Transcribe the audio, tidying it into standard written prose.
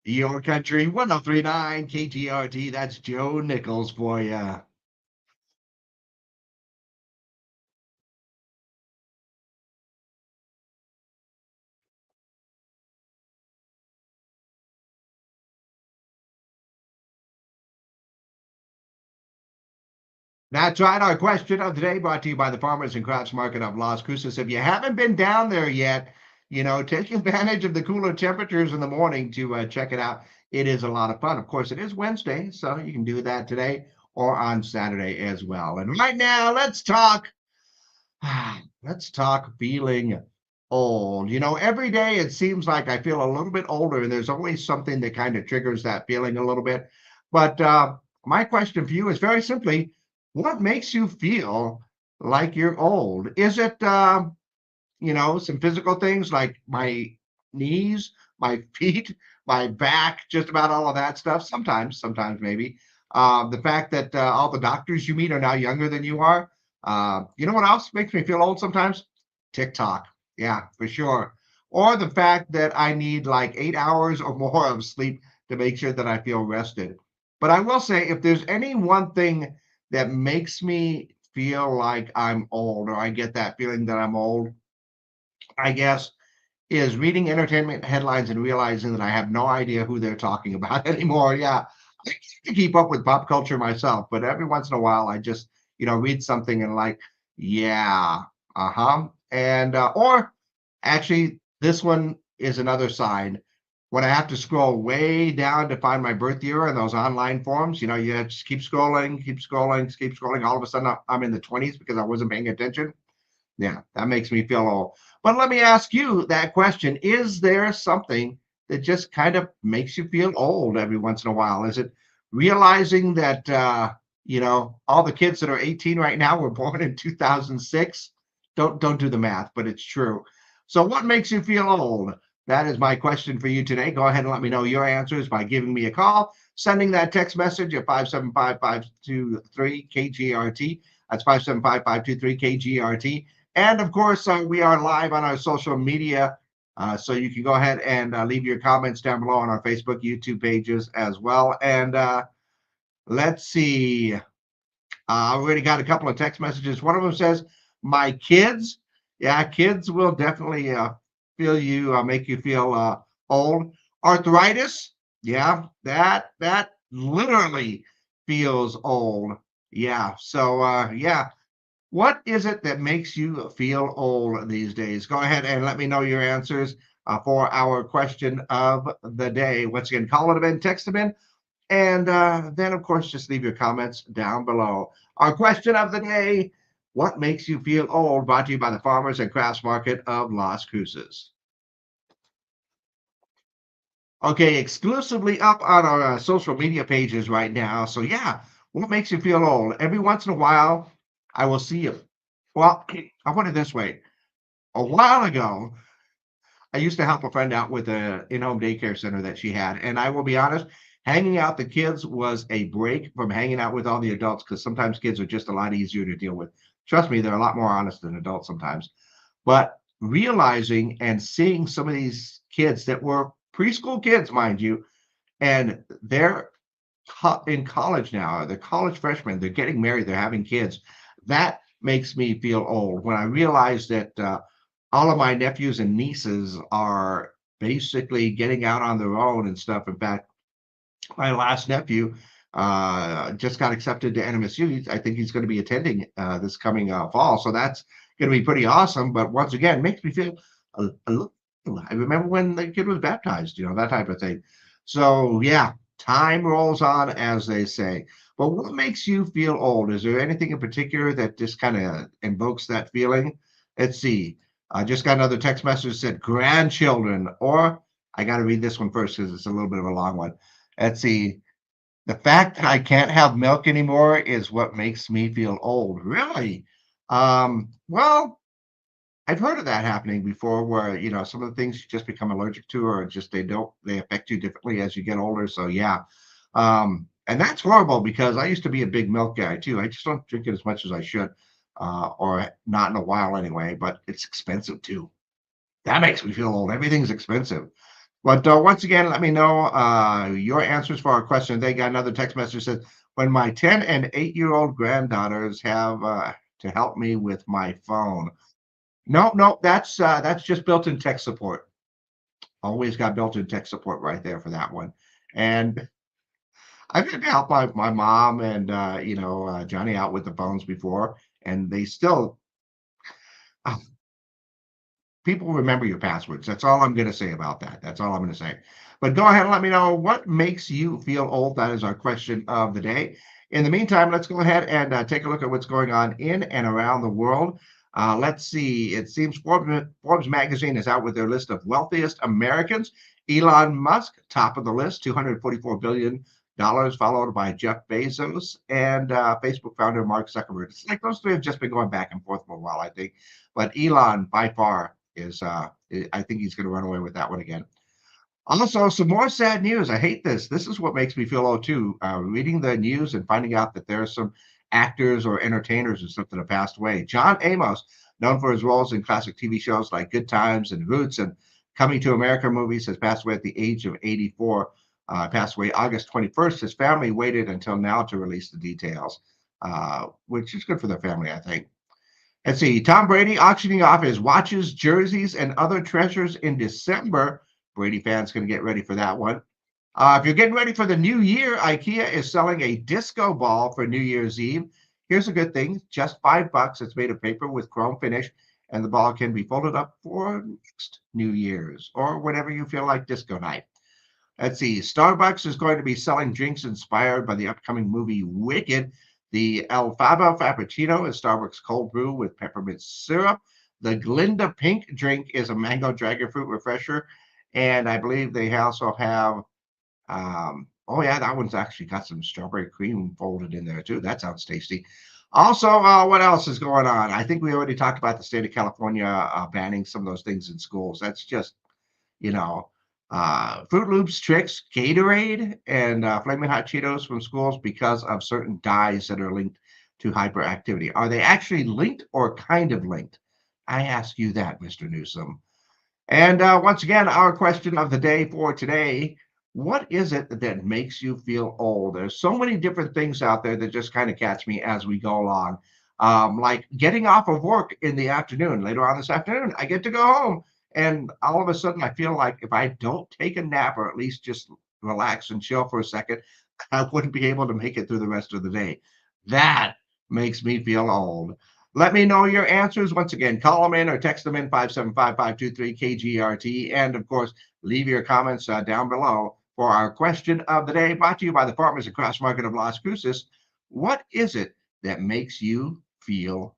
Your country 1039 KGRT. That's Joe Nichols for you. That's right. Our question of the day brought to you by the Farmers and Crafts Market of Las Cruces. If you haven't been down there yet, take advantage of the cooler temperatures in the morning to check it out. It is a lot of fun. Of course, it is Wednesday, so you can do that today or on Saturday as well. And right now, let's talk. Let's talk feeling old. Every day it seems like I feel a little bit older, and there's always something that kind of triggers that feeling a little bit. But my question for you is very simply, what makes you feel like you're old? Is it, some physical things like my knees, my feet, my back, just about all of that stuff? Sometimes maybe. The fact that all the doctors you meet are now younger than you are. You know what else makes me feel old sometimes? TikTok. Yeah, for sure. Or the fact that I need like 8 hours or more of sleep to make sure that I feel rested. But I will say, if there's any one thing that makes me feel like I'm old, or I get that feeling that I'm old, I guess, is reading entertainment headlines and realizing that I have no idea who they're talking about anymore. Yeah, I like to keep up with pop culture myself, but every once in a while I just, read something and like, yeah, uh-huh. And or actually this one is another sign. When I have to scroll way down to find my birth year in those online forums, you just keep scrolling, keep scrolling, keep scrolling. All of a sudden I'm in the 20s because I wasn't paying attention. Yeah, that makes me feel old. But let me ask you that question. Is there something that just kind of makes you feel old every once in a while? Is it realizing that all the kids that are 18 right now were born in 2006? Don't do the math, but it's true. So what makes you feel old? That is my question for you today. Go ahead and let me know your answers by giving me a call, sending that text message at 575-523 KGRT. That's 575-523 KGRT. And of course, we are live on our social media. So you can go ahead and leave your comments down below on our Facebook, YouTube pages as well. And let's see. I already got a couple of text messages. One of them says, "My kids." Yeah, kids will definitely make you feel old. Arthritis. Yeah, that literally feels old. Yeah. So yeah, what is it that makes you feel old these days? Go ahead and let me know your answers for our question of the day. Once again, call it in, text them in, and then, of course, just leave your comments down below. Our question of the day: what makes you feel old? Brought to you by the Farmers and Crafts Market of Las Cruces. Okay, exclusively up on our social media pages right now. So, yeah, what makes you feel old? Every once in a while, I will see you. Well, I put it this way. A while ago, I used to help a friend out with a in-home daycare center that she had, and I will be honest, hanging out the kids was a break from hanging out with all the adults because sometimes kids are just a lot easier to deal with. Trust me, they're a lot more honest than adults sometimes. But realizing and seeing some of these kids that were preschool kids, mind you, and they're in college now, they're college freshmen, they're getting married, they're having kids. That makes me feel old when I realize that all of my nephews and nieces are basically getting out on their own and stuff. In fact, my last nephew just got accepted to NMSU. I think he's going to be attending this coming fall. So that's going to be pretty awesome. But once again, makes me feel a little. I remember when the kid was baptized, that type of thing. So yeah, time rolls on, as they say. But what makes you feel old? Is there anything in particular that just kind of invokes that feeling? Let's see. I just got another text message that said grandchildren, or I got to read this one first because it's a little bit of a long one. Let's see. The fact that I can't have milk anymore is what makes me feel old. Really? Well, I've heard of that happening before where, some of the things you just become allergic to or just they affect you differently as you get older. So yeah. And that's horrible because I used to be a big milk guy too. I just don't drink it as much as I should, or not in a while anyway, but it's expensive too. That makes me feel old. Everything's expensive. But once again, let me know your answers for our question. They got another text message that says, when my 10 and 8-year-old granddaughters have to help me with my phone. No, no, that's just built-in tech support. Always got built-in tech support right there for that one. And I've had to help my mom and Johnny out with the phones before, and they still uh, people remember your passwords. That's all I'm going to say about that. That's all I'm going to say. But go ahead and let me know what makes you feel old. That is our question of the day. In the meantime, let's go ahead and take a look at what's going on in and around the world. Let's see. It seems Forbes magazine is out with their list of wealthiest Americans. Elon Musk, top of the list, $244 billion, followed by Jeff Bezos and Facebook founder Mark Zuckerberg. It's like those three have just been going back and forth for a while, I think. But Elon, by far, is I think he's going to run away with that one again. Also, some more sad news. I hate this. This is what makes me feel old too. Reading the news and finding out that there are some actors or entertainers or something that have passed away. John Amos, known for his roles in classic TV shows like Good Times and Roots and Coming to America movies, has passed away at the age of 84. Passed away August 21st. His family waited until now to release the details, which is good for their family, I think. Let's see. Tom Brady auctioning off his watches, jerseys, and other treasures in December. Brady fans can get ready for that one. If you're getting ready for the new year, IKEA is selling a disco ball for New Year's Eve. Here's a good thing: just $5. It's made of paper with chrome finish, and the ball can be folded up for next New Year's or whenever you feel like disco night. Let's see. Starbucks is going to be selling drinks inspired by the upcoming movie Wicked. The El Fabo Frappuccino is Starbucks cold brew with peppermint syrup. The Glinda Pink drink is a mango dragon fruit refresher. And I believe they also have, oh, yeah, that one's actually got some strawberry cream folded in there, too. That sounds tasty. Also, what else is going on? I think we already talked about the state of California banning some of those things in schools. That's just you know, Fruit Loops, Tricks, Gatorade, and Flaming Hot Cheetos from schools because of certain dyes that are linked to hyperactivity. Are they actually linked or kind of linked? I ask you that, Mr. Newsom. And once again, our question of the day for today: what is it that makes you feel old? There's so many different things out there that just kind of catch me as we go along. Like getting off of work in the afternoon, later on this afternoon, I get to go home. And all of a sudden, I feel like if I don't take a nap or at least just relax and chill for a second, I wouldn't be able to make it through the rest of the day. That makes me feel old. Let me know your answers. Once again, call them in or text them in 575-523-KGRT. And of course, leave your comments down below for our question of the day, brought to you by the Farmers and Cross Market of Las Cruces. What is it that makes you feel